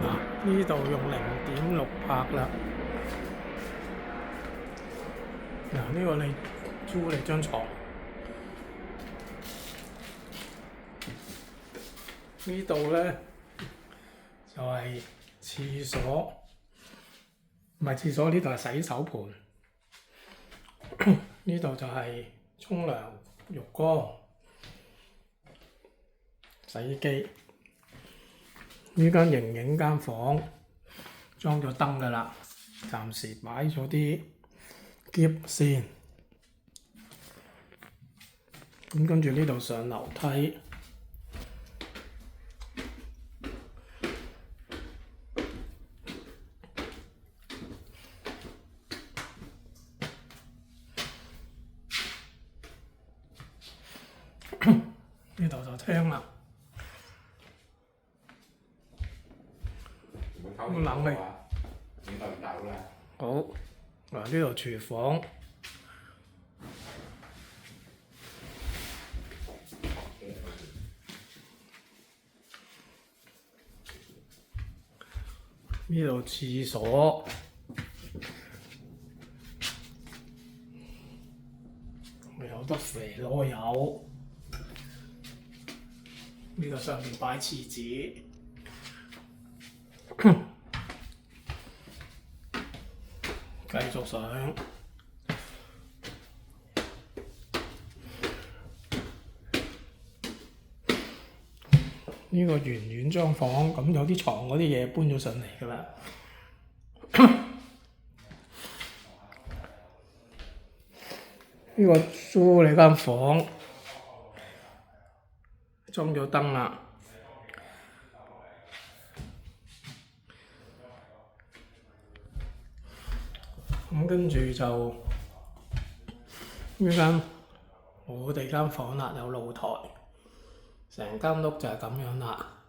呢度用0.6拍啦。嗱，呢個你租你張床。呢度咧就係廁所，唔係廁所，呢度係洗手盆。呢度就係沖涼浴缸、洗衣機。呢間瑩瑩間房裝咗燈㗎啦，暫時擺咗啲篋先。咁跟住呢度上樓梯。呢度就廳啦，咁冷氣。好，嗱呢度廚房，呢度廁所，有得肥攞油。呢度上面擺廁紙，繼續上。呢個圓張房，咁有啲床嗰啲嘢搬咗上嚟㗎啦。呢個租你間房。裝咗燈啦，咁跟住就呢間我哋間房啦，有露台，成間屋就係咁樣啦。